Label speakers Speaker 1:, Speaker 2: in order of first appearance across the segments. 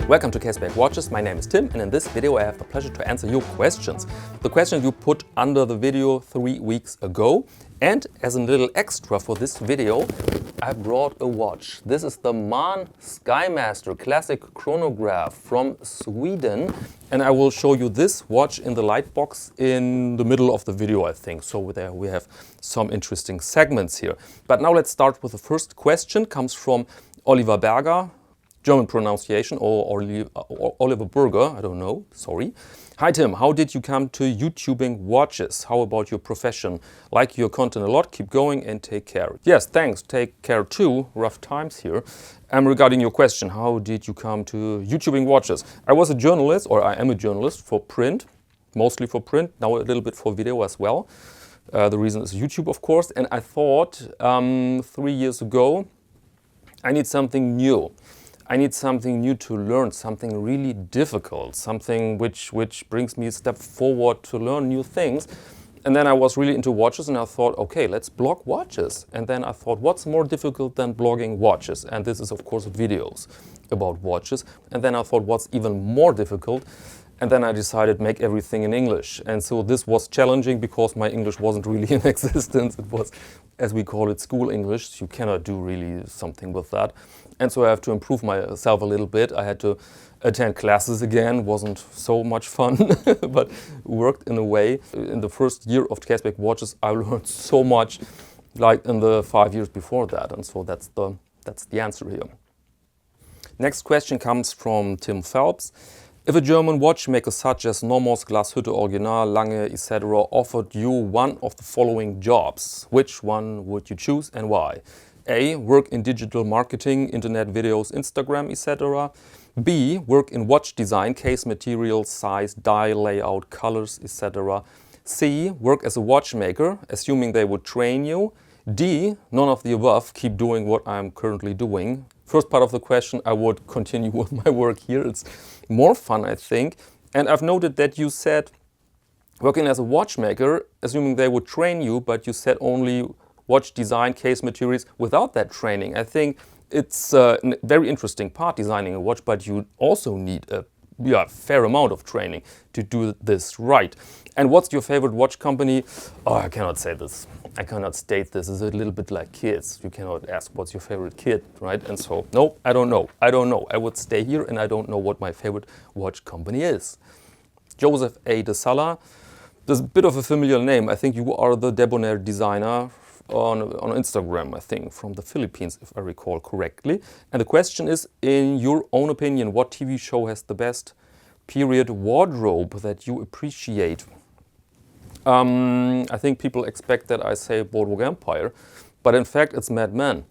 Speaker 1: Welcome to Caseback Watches. My name is Tim, and in this video I have the pleasure to answer your questions. The questions you put under the video 3 weeks ago. And as a little extra for this video, I brought a watch. This is the Maen Skymaster Classic Chronograph from Sweden. And I will show you this watch in the light box in the middle of the video, I think. So there we have some interesting segments here. But now let's start with the first question. Comes from Oliver Berger. German pronunciation, or Oliver Burger, I don't know, sorry. Hi Tim, how did you come to YouTubing watches? How about your profession? Like your content a lot, keep going and take care. Yes, thanks, take care too, rough times here. Regarding your question, how did you come to YouTubing watches? I was a journalist, or I am a journalist for print, mostly for print, now a little bit for video as well. The reason is YouTube, of course, and I thought 3 years ago, I need something new. I need something new to learn, something really difficult, something which brings me a step forward to learn new things. And then I was really into watches and I thought, okay, let's blog watches. And then I thought, what's more difficult than blogging watches? And this is, of course, videos about watches. And then I thought, what's even more difficult? And then I decided make everything in English. And so this was challenging because my English wasn't really in existence. It was, as we call it, school English. You cannot do really something with that. And so I have to improve myself a little bit. I had to attend classes again. Wasn't so much fun, but worked in a way. In the first year of Caseback Watches, I learned so much, like in the 5 years before that. And so that's the answer here. Next question comes from Tim Phelps. If a German watchmaker such as Nomos, Glashütte Original, Lange, etc. offered you one of the following jobs, which one would you choose and why? A. Work in digital marketing, internet videos, Instagram, etc. B. Work in watch design, case materials, size, die, layout, colors, etc. C. Work as a watchmaker, assuming they would train you. D. None of the above, keep doing what I'm currently doing. First part of the question, I would continue with my work here. It's more fun, I think. And I've noted that you said working as a watchmaker, assuming they would train you, but you said only watch design, case materials without that training. I think it's a very interesting part, designing a watch, but you also need a fair amount of training to do this right. And what's your favorite watch company? Oh, I cannot say this. I cannot state this. It's a little bit like kids. You cannot ask what's your favorite kid, right? And so, no, I don't know. I don't know. I would stay here and I don't know what my favorite watch company is. Joseph A. de Sala. There's a bit of a familiar name. I think you are the debonair designer on Instagram, I think, from the Philippines, if I recall correctly. And the question is, in your own opinion, what TV show has the best period wardrobe that you appreciate? I think people expect that I say Boardwalk Empire, but in fact it's Mad Men.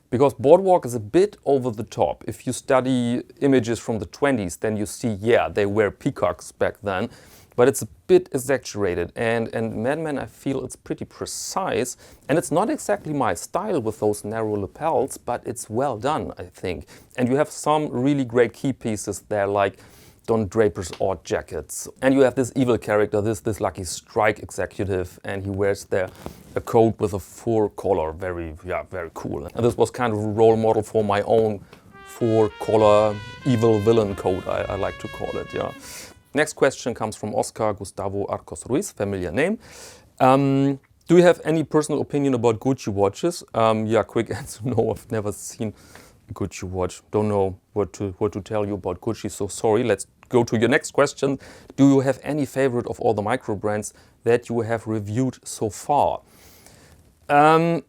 Speaker 1: Because Boardwalk is a bit over the top. If you study images from the 20s, then you see, yeah, they wear peacocks back then, but it's a bit exaggerated. And Mad Men, I feel it's pretty precise, and it's not exactly my style with those narrow lapels, but it's well done, I think. And you have some really great key pieces there, like Don Draper's odd jackets. And you have this evil character, this Lucky Strike executive, and he wears there a coat with a fur collar, very cool. And this was kind of a role model for my own fur collar evil villain coat, I like to call it, yeah. Next question comes from Oscar Gustavo Arcos Ruiz, familiar name. Do you have any personal opinion about Gucci watches? Quick answer, no, I've never seen a Gucci watch. Don't know what to tell you about Gucci, so sorry. Let's go to your next question. Do you have any favorite of all the micro brands that you have reviewed so far? I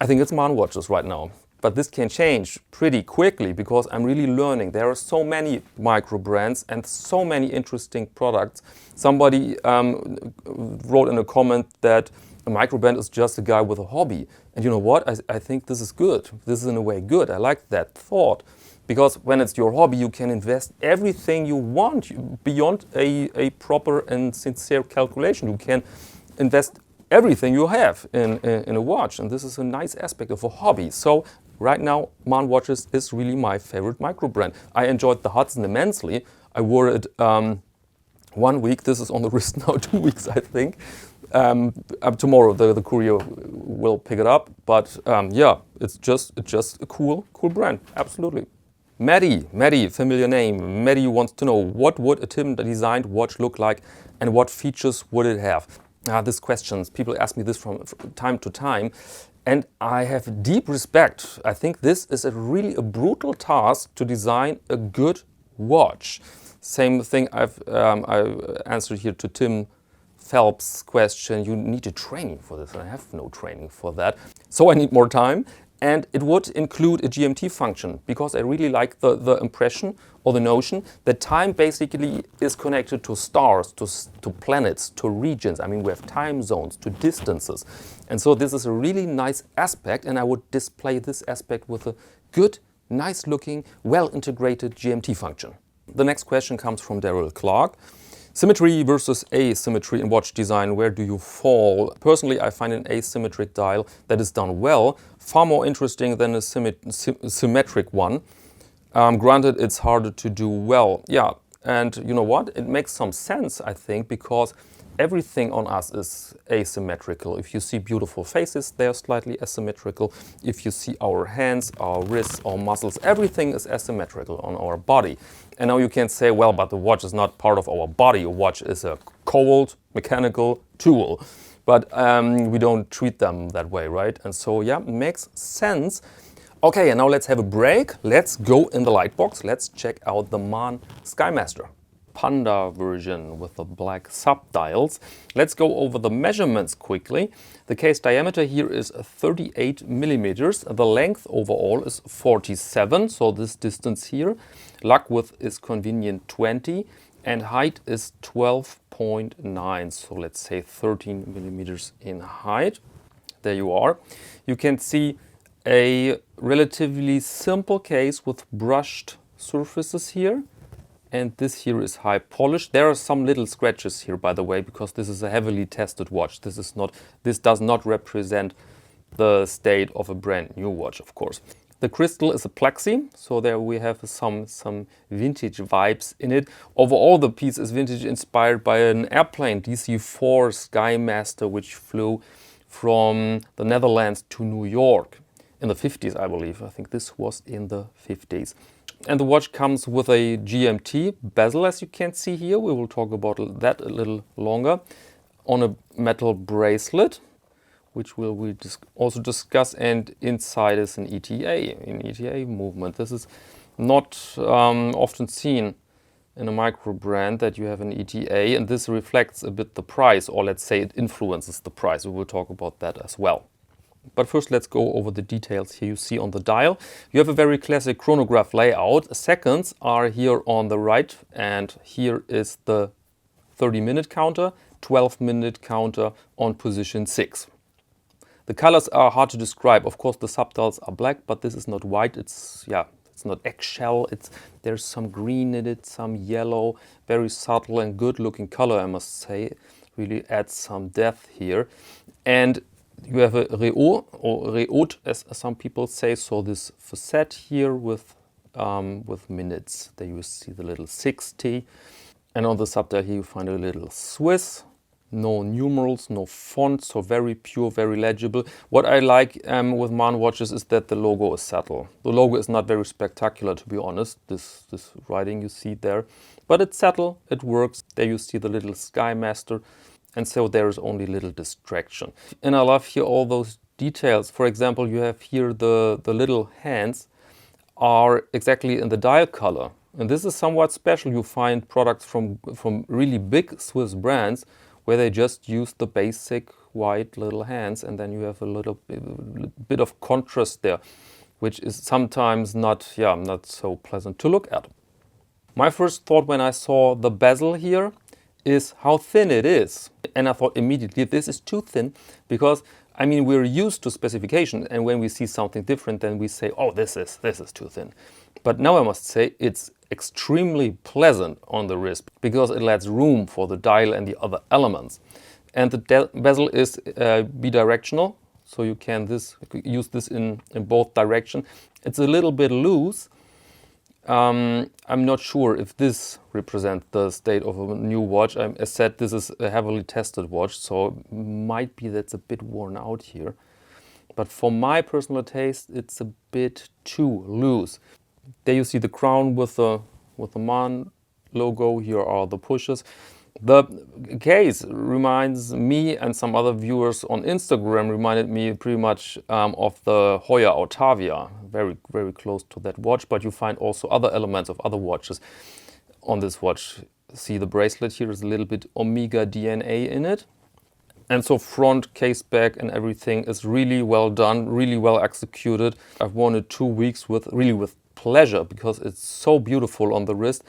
Speaker 1: think it's Maen watches right now. But this can change pretty quickly because I'm really learning. There are so many micro brands and so many interesting products. Somebody wrote in a comment that a micro brand is just a guy with a hobby. And you know what? I think this is good. This is in a way good. I like that thought. Because when it's your hobby, you can invest everything you want beyond a proper and sincere calculation. You can invest everything you have in a watch. And this is a nice aspect of a hobby. So right now, Maen watches is really my favorite micro brand. I enjoyed the Hudson immensely. I wore it 1 week. This is on the wrist now, 2 weeks, I think. Tomorrow the courier will pick it up. But yeah, it's just a cool brand. Absolutely. Maddie, familiar name. Maddie wants to know, what would a Tim designed watch look like and what features would it have? These questions, people ask me this from time to time, and I have deep respect. I think this is really a brutal task to design a good watch. Same thing I answered here to Tim Phelps' question. You need a training for this, and I have no training for that. So I need more time. And it would include a GMT function, because I really like the impression or the notion that time basically is connected to stars, to planets, to regions. I mean, we have time zones, to distances. And so this is a really nice aspect, and I would display this aspect with a good, nice looking, well integrated GMT function. The next question comes from Daryl Clark. Symmetry versus asymmetry in watch design, where do you fall? Personally, I find an asymmetric dial that is done well far more interesting than a symmetric one. Granted, it's harder to do well. Yeah, and you know what? It makes some sense, I think, because everything on us is asymmetrical. If you see beautiful faces, they are slightly asymmetrical. If you see our hands, our wrists, our muscles, everything is asymmetrical on our body. And now you can say, well, but the watch is not part of our body. A watch is a cold, mechanical tool. But we don't treat them that way, right? And so, yeah, it makes sense. Okay, and now let's have a break. Let's go in the light box. Let's check out the Maen Skymaster Panda version with the black subdials. Let's go over the measurements quickly. The case diameter here is 38 millimeters. The length overall is 47, so this distance here. Lug width is convenient 20, and height is 12.9, so let's say 13 millimeters in height. There you are. You can see a relatively simple case with brushed surfaces here. And this here is high polished. There are some little scratches here, by the way, because this is a heavily tested watch. This does not represent the state of a brand new watch, of course. The crystal is a plexi, so there we have some vintage vibes in it. Overall, the piece is vintage, inspired by an airplane, DC-4 Skymaster, which flew from the Netherlands to New York in the 50s, I believe. I think this was in the 50s. And the watch comes with a GMT bezel, as you can see here. We will talk about that a little longer. On a metal bracelet, which we also discuss, and inside is an ETA movement. This is not often seen in a micro brand, that you have an ETA, and this reflects a bit the price, or let's say it influences the price. We will talk about that as well. But first, let's go over the details here you see on the dial. You have a very classic chronograph layout. Seconds are here on the right, and here is the 30-minute counter, 12-minute counter on position 6. The colors are hard to describe. Of course, the subdials are black, but this is not white. It's not eggshell. There's some green in it, some yellow, very subtle and good-looking color, I must say. Really adds some depth here. And you have a réau, or réaute, as some people say, so this facet here with minutes. There you see the little 60. And on the subdial here you find a little Swiss. No numerals, no font, so very pure, very legible. What I like with Maen watches is that the logo is subtle. The logo is not very spectacular, to be honest, this writing you see there. But it's subtle, it works. There you see the little Skymaster. And so there is only little distraction. And I love here all those details. For example, you have here the little hands are exactly in the dial color. And this is somewhat special. You find products from really big Swiss brands where they just use the basic white little hands, and then you have a little bit of contrast there, which is sometimes not so pleasant to look at. My first thought when I saw the bezel here is how thin it is. And I thought immediately, this is too thin, because I mean, we're used to specification, and when we see something different, then we say, oh, this is too thin. But now I must say it's extremely pleasant on the wrist, because it lets room for the dial and the other elements. And the bezel is bidirectional, so you can use this in both directions. It's a little bit loose. I'm not sure if this represents the state of a new watch. As said, this is a heavily tested watch, so it might be that's a bit worn out here. But for my personal taste, it's a bit too loose. There you see the crown with the Maen logo. Here are the pushes. The case reminds me, and some other viewers on Instagram reminded me pretty much of the Hoya Autavia. Very, very close to that watch, but you find also other elements of other watches on this watch. See, the bracelet here is a little bit Omega DNA in it. And so front, case back and everything is really well done, really well executed. I've worn it 2 weeks with pleasure because it's so beautiful on the wrist.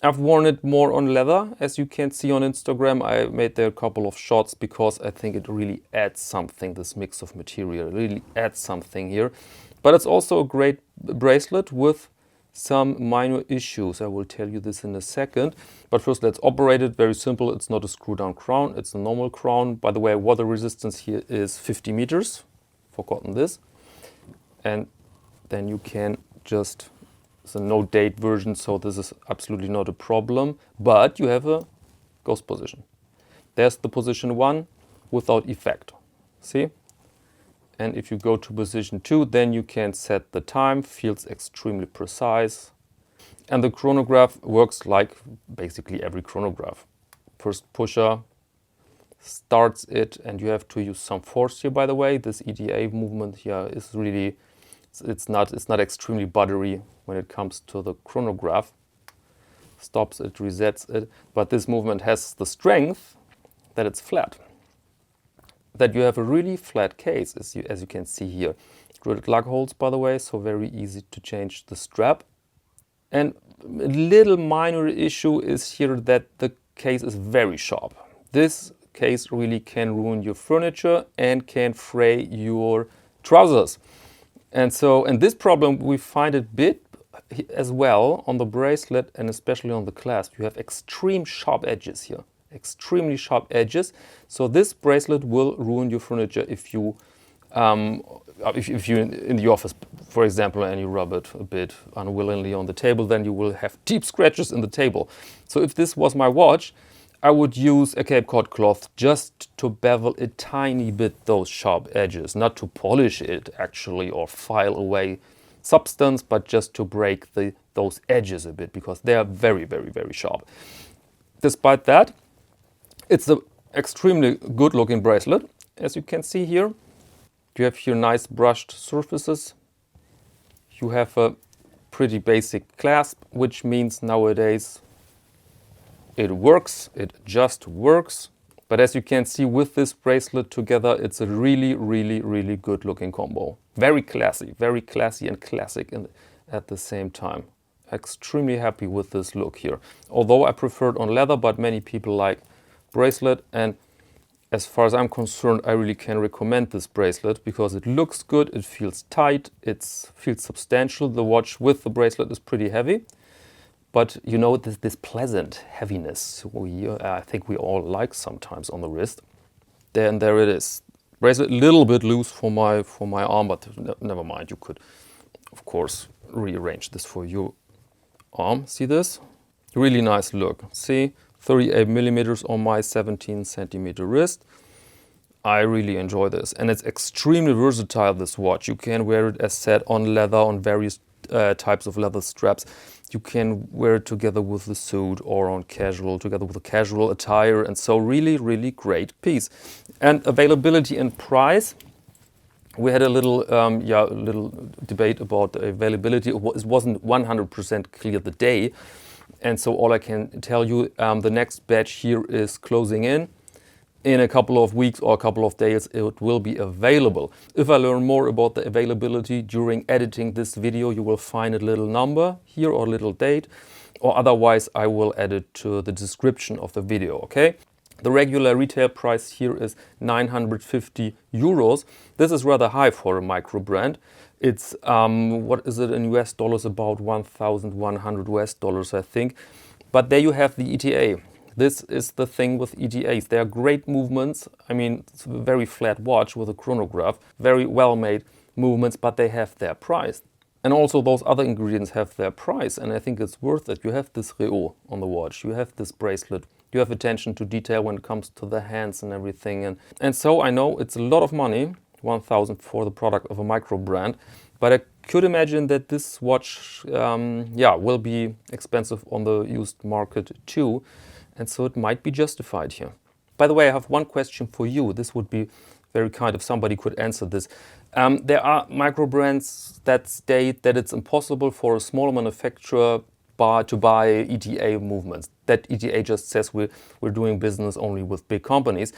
Speaker 1: I've worn it more on leather, as you can see on Instagram. I made there a couple of shots because I think it really adds something, this mix of material, really adds something here. But it's also a great bracelet with some minor issues. I will tell you this in a second. But first, let's operate it. Very simple. It's not a screw-down crown. It's a normal crown. By the way, water resistance here is 50 meters. Forgotten this. And then you can just, it's a no-date version, so this is absolutely not a problem. But you have a ghost position. There's the position 1 without effect. See? And if you go to position 2, then you can set the time, feels extremely precise. And the chronograph works like basically every chronograph. First pusher starts it, and you have to use some force here, by the way. This ETA movement here is really, it's not extremely buttery when it comes to the chronograph. Stops it, resets it, but this movement has the strength that it's flat. That you have a really flat case, as you can see here. Drilled lug holes, by the way, so very easy to change the strap. And a little minor issue is here that the case is very sharp. This case really can ruin your furniture and can fray your trousers. And so, and this problem we find a bit as well on the bracelet and especially on the clasp. You have extreme sharp edges here. Extremely sharp edges. So this bracelet will ruin your furniture if you in the office, for example, and you rub it a bit unwillingly on the table, then you will have deep scratches in the table. So if this was my watch, I would use a Cape Cod cloth just to bevel a tiny bit those sharp edges, not to polish it actually or file away substance, but just to break those edges a bit because they are very, very, very sharp. Despite that, it's an extremely good looking bracelet, as you can see here. You have here nice brushed surfaces. You have a pretty basic clasp, which means nowadays it works, it just works. But as you can see with this bracelet together, it's a really, really, really good looking combo. Very classy and classic at the same time. Extremely happy with this look here. Although I prefer it on leather, but many people like bracelet, and as far as I'm concerned, I really can recommend this bracelet because it looks good, it feels tight, it feels substantial. The watch with the bracelet is pretty heavy, but you know, this pleasant heaviness I think we all like sometimes on the wrist. There it is. Bracelet a little bit loose for my arm, but never mind. You could, of course, rearrange this for your arm. See this? Really nice look. See? 38 millimeters on my 17 centimeter wrist. I really enjoy this, and it's extremely versatile, this watch. You can wear it as said on leather, on various types of leather straps. You can wear it together with the suit or on casual, together with a casual attire, and so really, really great piece. And availability and price, we had a little debate about the availability. It wasn't 100% clear the day. And so all I can tell you, the next batch here is closing in. In a couple of weeks or a couple of days, it will be available. If I learn more about the availability during editing this video, you will find a little number here or a little date, or otherwise I will add it to the description of the video, okay? The regular retail price here is 950 euros. This is rather high for a micro brand. It's, what is it in US dollars, about 1,100 US dollars, I think. But there you have the ETA. This is the thing with ETAs. They are great movements. I mean, it's a very flat watch with a chronograph, very well-made movements, but they have their price. And also those other ingredients have their price, and I think it's worth it. You have this Réau on the watch, you have this bracelet, you have attention to detail when it comes to the hands and everything. And so I know it's a lot of money, 1,000 for the product of a micro brand, but I could imagine that this watch will be expensive on the used market too, and so it might be justified here. By the way, I have one question for you. This would be very kind if somebody could answer this. There are micro brands that state that it's impossible for a small manufacturer to buy ETA movements. That ETA just says we're doing business only with big companies.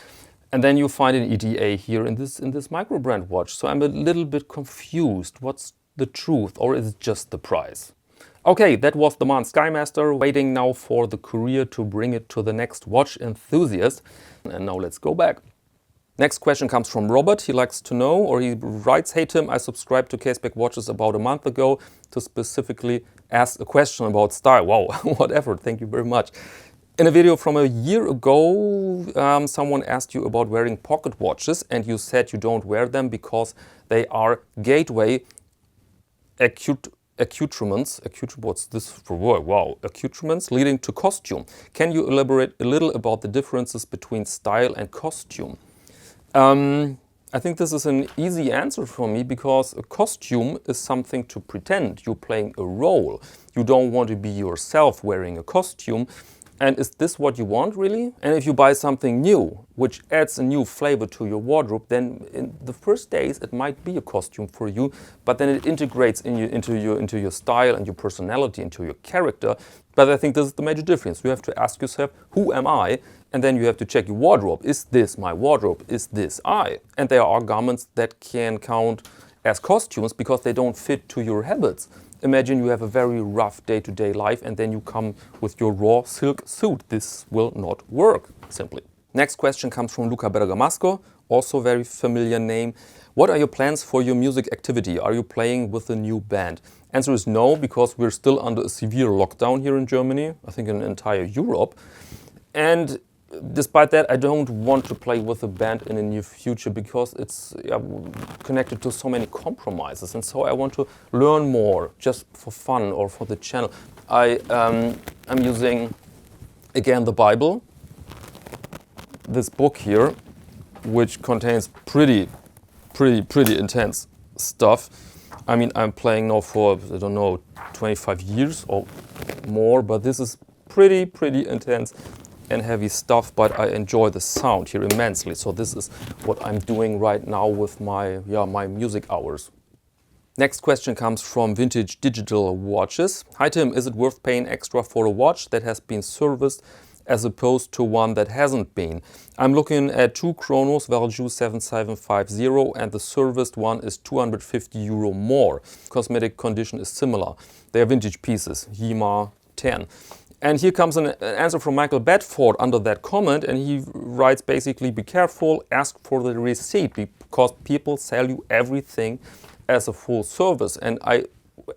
Speaker 1: And then you find an ETA here in this micro brand watch. So I'm a little bit confused. What's the truth, or is it just the price? Okay, that was the Maen Skymaster, waiting now for the courier to bring it to the next watch enthusiast. And now let's go back. Next question comes from Robert. He likes to know, or he writes, "Hey Tim, I subscribed to Caseback watches about a month ago to specifically ask a question about style." Wow, what effort, thank you very much. In a video from a year ago, someone asked you about wearing pocket watches, and you said you don't wear them because they are gateway accoutrements. What's this for word? Wow, accoutrements leading to costume. Can you elaborate a little about the differences between style and costume? I think this is an easy answer for me, because a costume is something to pretend. You're playing a role. You don't want to be yourself wearing a costume. And is this what you want, really? And if you buy something new, which adds a new flavor to your wardrobe, then in the first days it might be a costume for you, but then it integrates into your style and your personality, into your character. But I think this is the major difference. You have to ask yourself, who am I? And then you have to check your wardrobe. Is this my wardrobe? Is this I? And there are garments that can count as costumes because they don't fit to your habits. Imagine you have a very rough day-to-day life and then you come with your raw silk suit. This will not work, simply. Next question comes from Luca Bergamasco, also very familiar name. What are your plans for your music activity? Are you playing with a new band? Answer is no, because we're still under a severe lockdown here in Germany, I think in entire Europe. And despite that, I don't want to play with a band in the near future because it's connected to so many compromises, and so I want to learn more just for fun or for the channel. I'm using again the Bible, this book here, which contains pretty intense stuff. I mean, I'm playing now for, I don't know, 25 years or more, but this is pretty intense and heavy stuff, but I enjoy the sound here immensely. So this is what I'm doing right now with my music hours. Next question comes from Vintage Digital Watches. Hi Tim, is it worth paying extra for a watch that has been serviced as opposed to one that hasn't been? I'm looking at two chronos, Valjoux 7750, and the serviced one is €250 more. Cosmetic condition is similar. They are vintage pieces, Yima 10. And here comes an answer from Michael Bedford under that comment, and he writes basically, be careful, ask for the receipt, because people sell you everything as a full service. And I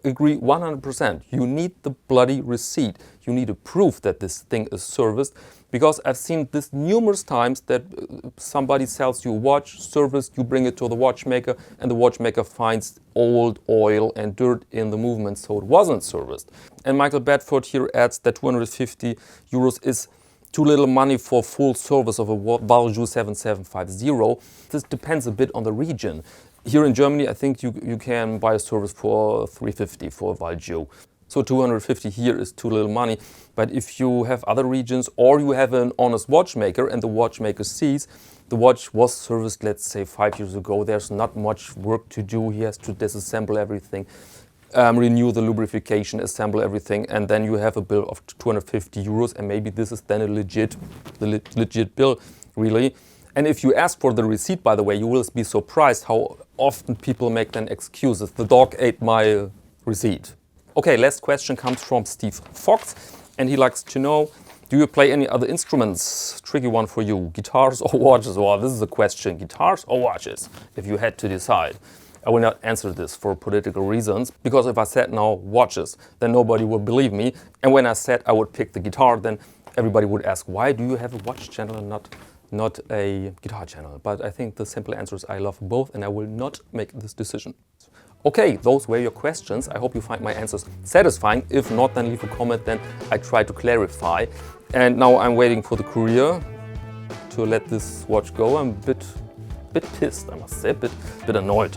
Speaker 1: agree 100%. You need the bloody receipt. You need a proof that this thing is serviced, because I've seen this numerous times that somebody sells you a watch, serviced, you bring it to the watchmaker, and the watchmaker finds old oil and dirt in the movement, so it wasn't serviced. And Michael Bedford here adds that €250 is too little money for full service of a Valjoux 7750. This depends a bit on the region. Here in Germany, I think you can buy a service for $350 for a Valjoux. So $250 here is too little money. But if you have other regions, or you have an honest watchmaker and the watchmaker sees the watch was serviced, let's say 5 years ago, there's not much work to do. He has to disassemble everything, renew the lubrication, assemble everything, and then you have a bill of €250, and maybe this is then a legit bill, really. And if you ask for the receipt, by the way, you will be surprised how often people make then excuses. The dog ate my receipt. Okay, last question comes from Steve Fox, and he likes to know, do you play any other instruments? Tricky one for you. Guitars or watches? Well, this is a question. Guitars or watches, if you had to decide. I will not answer this for political reasons, because if I said now watches, then nobody would believe me. And when I said I would pick the guitar, then everybody would ask, why do you have a watch channel and not a guitar channel? But I think the simple answer is I love both, and I will not make this decision. Okay, those were your questions. I hope you find my answers satisfying. If not, then leave a comment, then I try to clarify. And now I'm waiting for the courier to let this watch go. I'm a bit bit pissed, I must say, a bit annoyed,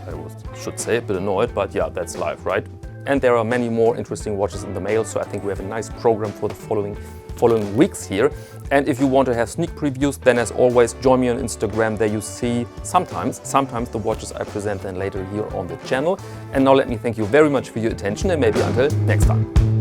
Speaker 1: should say, a bit annoyed, but yeah, that's life, right? And there are many more interesting watches in the mail, so I think we have a nice program for the following weeks here. And if you want to have sneak previews, then as always, join me on Instagram. There you see sometimes the watches I present then later here on the channel. And now let me thank you very much for your attention, and maybe until next time.